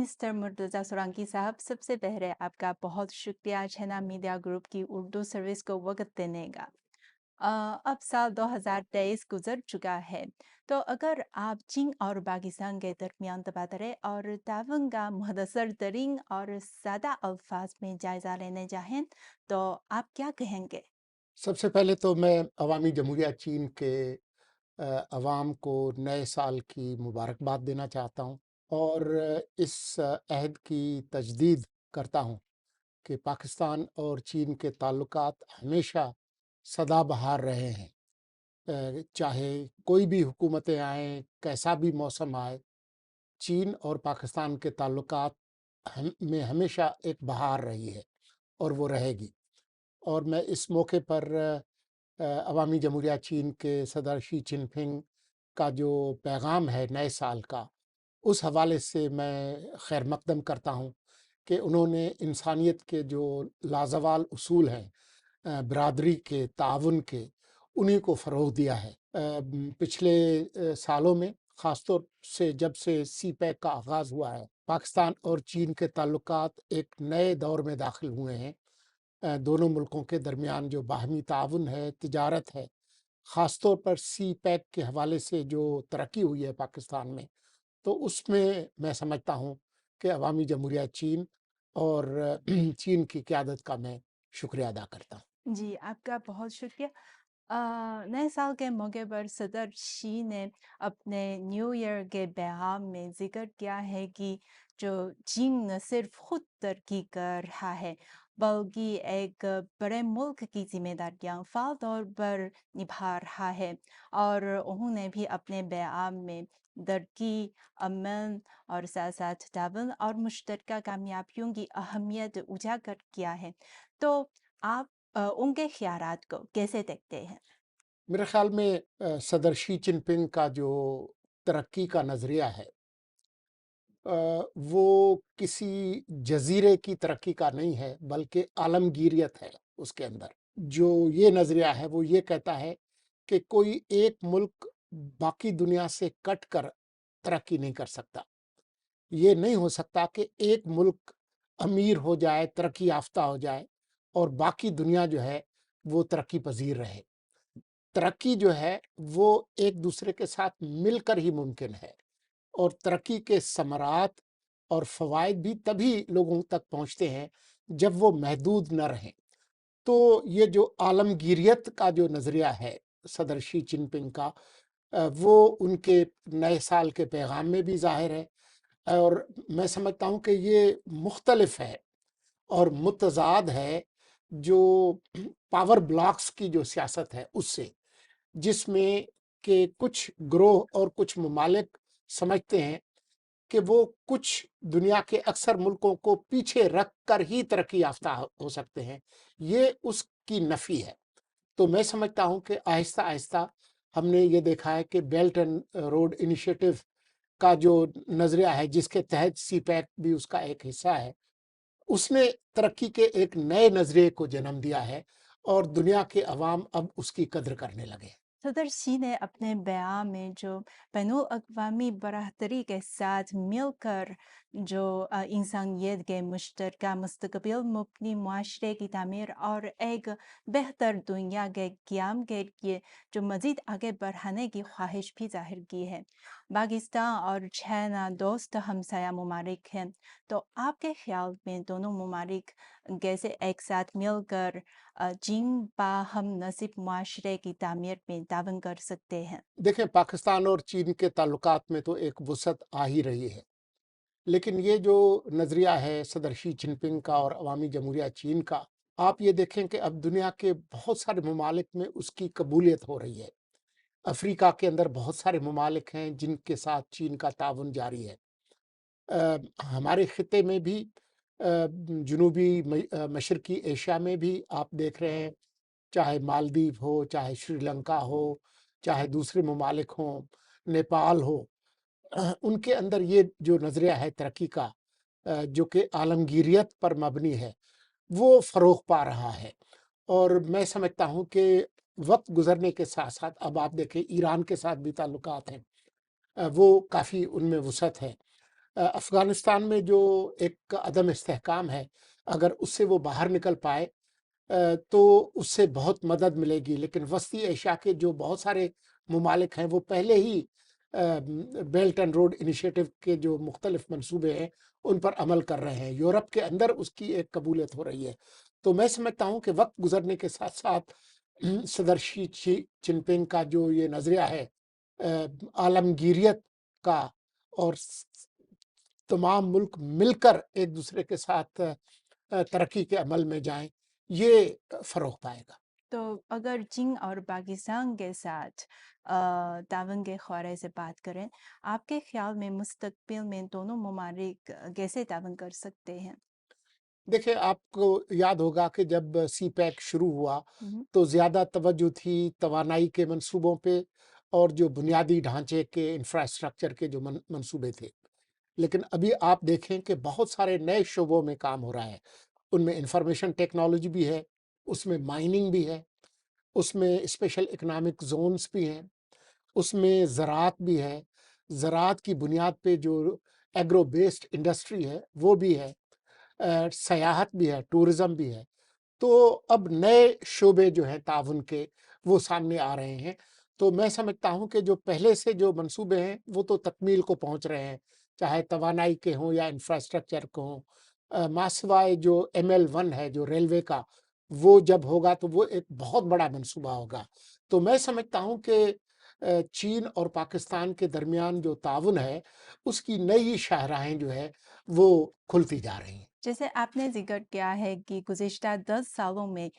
Mister Murtaza Solanki साहब, सबसे पहले आपका बहुत शुक्रिया छेना मीडिया ग्रुप की उर्दू सर्विस को वक़्त देने का। अब साल 2023 गुज़र चुका है, तो अगर आप चीन और पाकिस्तान के दरमियान तबादले और ताउन का मुख्तसर तरीन और सादा अल्फाज में जायज़ा लेने चाहें, तो आप क्या कहेंगे? सबसे पहले तो मैं अवामी जमहूरिया चीन के अवाम को नए साल की मुबारकबाद देना चाहता हूँ और इस अहद की तजदीद करता हूँ कि पाकिस्तान और चीन के ताल्लुकात हमेशा सदाबहार रहे हैं। चाहे कोई भी हुकूमतें आएँ, कैसा भी मौसम आए, चीन और पाकिस्तान के ताल्लुकात हम में हमेशा एक बहार रही है और वो रहेगी। और मैं इस मौके पर अवामी जमहूरिया चीन के सदर शी जिनपिंग का जो पैगाम है नए साल का, उस हवाले से मैं खैर मकदम करता हूँ कि उन्होंने इंसानियत के जो लाज़वाल उसूल हैं, बरादरी के, ताउन के, उन्हीं को फ़रोग़ दिया है। पिछले सालों में ख़ास तौर से जब से सी-पैक का आगाज़ हुआ है, पाकिस्तान और चीन के ताल्लुकात एक नए दौर में दाखिल हुए हैं। दोनों मुल्कों के दरमियान जो बाहमी ताउन है, तिजारत है, ख़ास तौर पर सी-पैक के हवाले से जो तरक्की हुई है पाकिस्तान में, तो उसमें मैं समझता हूँ कि अवामी जमहूरिया चीन और चीन की क़यादत का मैं शुक्रिया अदा करता हूँ। जी, आपका बहुत शुक्रिया। नए साल के मौके पर सदर शी ने अपने न्यू ईयर के पैगाम में जिक्र किया है कि जो चीन न सिर्फ खुद तरक्की कर रहा है, बल्कि एक बड़े मुल्क की जिम्मेदारियां फ़ाल तौर पर निभा रहा है। और उन्होंने भी अपने पैगाम में तरक्की, अमन और साथ साथ ताउन और मुश्तरका कामयाबियों की अहमियत उजागर किया है। तो आप उनके ख़्यालात को कैसे देखते हैं? मेरे ख़्याल में सदर शी जिनपिंग का जो तरक्की का नज़रिया है, वो किसी जज़ीरे की तरक्की का नहीं है, बल्कि आलमगीरियत है उसके अंदर। जो ये नज़रिया है, वो ये कहता है कि कोई एक मुल्क बाकी दुनिया से कट कर तरक्की नहीं कर सकता। ये नहीं हो सकता कि एक मुल्क अमीर हो जाए, तरक्की याफ़्ता हो जाए और बाकी दुनिया जो है, वो तरक्की पज़ीर रहे। तरक्की जो है, वो एक दूसरे के साथ मिलकर ही मुमकिन है और तरक्की के समरात और फ़वाइद भी तभी लोगों तक पहुँचते हैं, जब वो महदूद न रहें। तो ये जो आलमगीरियत का जो नज़रिया है सदर शी जिनपिंग का, वो उनके नए साल के पैगाम में भी ज़ाहिर है और मैं समझता हूँ कि ये मुख्तलिफ है और मुतज़ाद है जो पावर ब्लॉक्स की जो सियासत है उससे, जिसमें कि कुछ ग्रोह और कुछ ममालिक समझते हैं कि वो कुछ दुनिया के अक्सर मुल्कों को पीछे रख कर ही तरक्की याफ़्ता हो सकते हैं। ये उसकी नफ़ी है। तो मैं समझता हूँ कि आहिस्ता-आहिस्ता हमने ये देखा है कि बेल्ट एंड रोड इनिशिएटिव का जो नज़रिया है, जिसके तहत सी-पैक भी उसका एक हिस्सा है, उसने तरक्की के एक नए नज़रिए को जन्म दिया है और दुनिया के अवाम अब उसकी कद्र करने लगे हैं। सदर शी ने अपने बयान में जो बैनुल-अक़वामी बरादरी के साथ मिलकर जो इंसानियत के मुश्तरका मुस्तक़बिल मबनी मुआशरे की तामीर और एक बेहतर दुनिया के क़याम के लिए जो मज़ीद आगे बढ़ाने की ख्वाहिश भी ज़ाहिर की है। पाकिस्तान और चाइना दोस्त हमसाया ममालिक हैं, तो आपके ख़्याल में दोनों ममालिक कैसे एक साथ मिलकर चीन बाहम नसीब मुआशरे की तामीर में ताउन कर सकते हैं? देखें, पाकिस्तान और चीन के ताल्लुकात में तो एक वुसअत आ ही रही है। लेकिन ये जो नज़रिया है सदर शी जिनपिंग का और अवामी जमहूरिया चीन का, आप ये देखें कि अब दुनिया के बहुत सारे ममालिक में उसकी कबूलियत हो रही है। अफ्रीका के अंदर बहुत सारे ममालिक हैं जिनके साथ चीन का ताउन जारी है। हमारे ख़ित्ते में भी जनूबी मशरक़ी एशिया में भी आप देख रहे हैं, चाहे मालदीव हो, चाहे श्रीलंका हो, चाहे दूसरे ममालिक हों, नेपाल हो, उनके अंदर ये जो नज़रिया है तरक्की का, जो कि आलमगीरियत पर मबनी है, वो फ़रोग़ पा रहा है। और मैं समझता हूँ कि वक़्त गुज़रने के साथ-साथ अब आप देखें ईरान के साथ भी ताल्लुकात हैं, वो काफ़ी उनमें वुसअत है। अफ़गानिस्तान में जो एक अदम इस्तेहकाम है, अगर उससे वो बाहर निकल पाए तो उससे बहुत मदद मिलेगी। लेकिन वस्ती एशिया के जो बहुत सारे ममालिक हैं, वो पहले ही बेल्ट एंड रोड इनिशिएटिव के जो मुख्तलिफ मंसूबे हैं, उन पर अमल कर रहे हैं। यूरोप के अंदर उसकी एक कबूलियत हो रही है। तो मैं समझता हूँ कि वक्त गुजरने के साथ साथ सदर शी जिनपिंग का जो ये नज़रिया है आलमगीरियत का, और तमाम मुल्क मिलकर एक दूसरे के साथ तरक्की के अमल में जाएं, ये फ़रोग़ पाएगा। तो अगर चीन और पाकिस्तान के साथ ताउन के ख्वारे से बात करें, आपके ख्याल में मुस्तकबिल में दोनों ममालिक कैसे ताउन कर सकते हैं? देखिए, आपको याद होगा कि जब सीपैक शुरू हुआ, हुँ, तो ज़्यादा तवज्जो थी तवानाई के मंसूबों पे और जो बुनियादी ढांचे के इंफ्रास्ट्रक्चर के जो मंसूबे थे। लेकिन अभी आप देखें कि बहुत सारे नए शोबों में काम हो रहा है। उनमें इंफॉर्मेशन टेक्नोलॉजी भी है, उसमें माइनिंग भी है, उसमें स्पेशल इकोनॉमिक ज़ोन्स भी हैं, उसमें ज़राअत भी है। ज़राअत की बुनियाद पे जो एग्रो बेस्ड इंडस्ट्री है, वो भी है। सयाहत भी है, टूरिज़्म भी है। तो अब नए शोबे जो हैं ताउन के, वो सामने आ रहे हैं। तो मैं समझता हूँ कि जो पहले से जो मंसूबे हैं, वो तो तकमील को पहुँच रहे हैं, चाहे तवानाई के हों या इंफ्रास्ट्रक्चर के हों। मासिवाय जो ML1 है, जो रेलवे का, वो जब होगा तो वो एक बहुत बड़ा मंसूबा होगा। तो मैं समझता हूँ कि चीन और पाकिस्तान के दरमियान जो ताउन है, उसकी नई शाहराहें जो है, वो खुलती जा रही हैं। जैसे आपने ज़िक्र किया है कि गुज़िश्ता 10 सालों में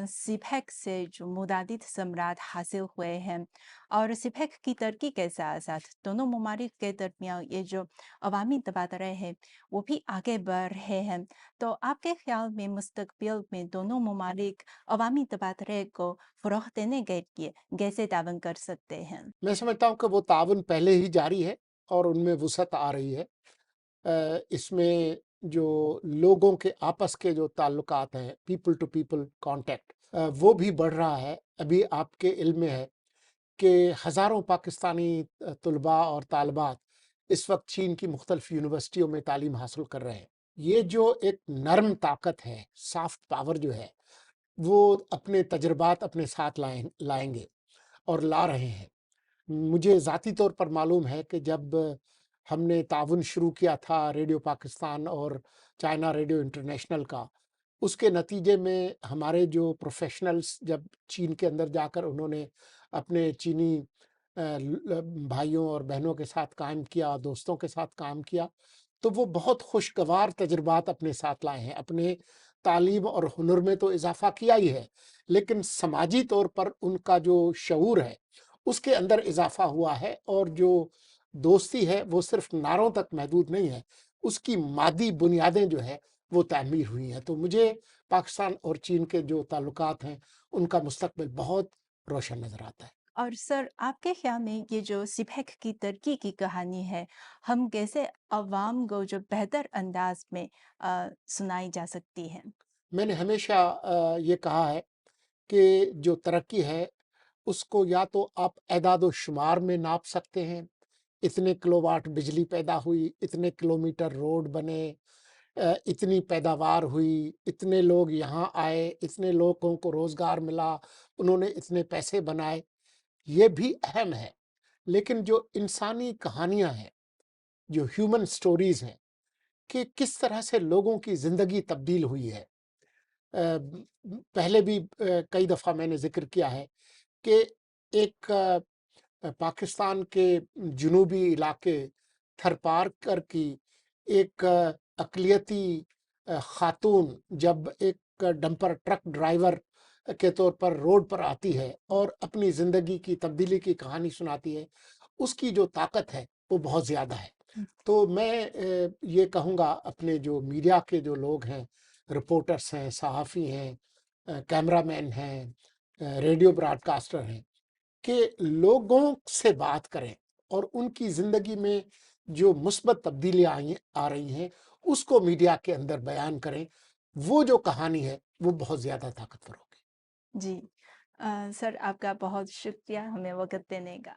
सिपेक से जो मुतादिद समरात हासिल हुए हैं और सिपेक की तरक्की के साथ-साथ दोनों ममालिक के दरमियान ये जो अवामी तबादले हैं, वो भी आगे बढ़ रहे हैं। तो आपके ख़्याल में मुस्तकबिल में दोनों ममालिक अवामी तबादले को फ़रोग़ देने के लिए कैसे ताउन कर सकते हैं? मैं समझता हूँ कि वो ताउन पहले ही जारी है और उनमें वुसअत आ रही है। इसमें जो लोगों के आपस के जो ताल्लुकात हैं, पीपल टू पीपल कॉन्टैक्ट, वो भी बढ़ रहा है। अभी आपके इल्म में है कि हज़ारों पाकिस्तानी तुलबा और तालिबात इस वक्त चीन की मुख्तलिफ यूनिवर्सिटियों में तालीम हासिल कर रहे हैं। ये जो एक नर्म ताकत है, सॉफ्ट पावर जो है, वो अपने तजुर्बात अपने साथ लाएंगे और ला रहे हैं। मुझे ज़ाती तौर पर मालूम है कि जब हमने ताउन शुरू किया था रेडियो पाकिस्तान और चाइना रेडियो इंटरनेशनल का, उसके नतीजे में हमारे जो प्रोफ़ेशनल्स जब चीन के अंदर जाकर उन्होंने अपने चीनी भाइयों और बहनों के साथ काम किया, दोस्तों के साथ काम किया, तो वो बहुत खुशगवार तजुर्बात अपने साथ लाए हैं। अपने तालीम और हुनर में तो इज़ाफ़ा किया ही है, लेकिन समाजी तौर पर उनका जो शऊर है, उसके अंदर इज़ाफ़ा हुआ है। और जो दोस्ती है, वो सिर्फ़ नारों तक महदूद नहीं है, उसकी मादी बुनियादें जो है, वो तामीर हुई हैं। तो मुझे पाकिस्तान और चीन के जो ताल्लुकात हैं, उनका मुस्तकबिल बहुत रोशन नज़र आता है। और सर, आपके ख़्याल में ये जो सिपेक की तरक्की की कहानी है, हम कैसे अवाम को जो बेहतर अंदाज़ में सुनाई जा सकती है? मैंने हमेशा ये कहा है कि जो तरक्की है, उसको या तो आप एदाद-ओ-शुमार में नाप सकते हैं, इतने किलोवाट बिजली पैदा हुई, इतने किलोमीटर रोड बने, इतनी पैदावार हुई, इतने लोग यहाँ आए, इतने लोगों को रोज़गार मिला, उन्होंने इतने पैसे बनाए, ये भी अहम है। लेकिन जो इंसानी कहानियाँ हैं, जो ह्यूमन स्टोरीज़ हैं, कि किस तरह से लोगों की ज़िंदगी तब्दील हुई है। पहले भी कई दफ़ा मैंने ज़िक्र किया है कि एक पाकिस्तान के जुनूबी इलाके थरपारकर की एक अक़लियती ख़ातून जब एक डंपर ट्रक ड्राइवर के तौर पर रोड पर आती है और अपनी ज़िंदगी की तब्दीली की कहानी सुनाती है, उसकी जो ताकत है, वो बहुत ज़्यादा है। हुँ, तो मैं ये कहूँगा अपने जो मीडिया के जो लोग हैं, रिपोर्टर्स हैं, सहाफ़ी हैं, कैमरामैन हैं, रेडियो ब्रॉडकास्टर हैं, कि लोगों से बात करें और उनकी ज़िंदगी में जो मुस्बत तब्दीलियाँ आ रही हैं, उसको मीडिया के अंदर बयान करें। वो जो कहानी है, वो बहुत ज़्यादा ताकतवर होगी। जी। सर, आपका बहुत शुक्रिया हमें वक़्त देने का।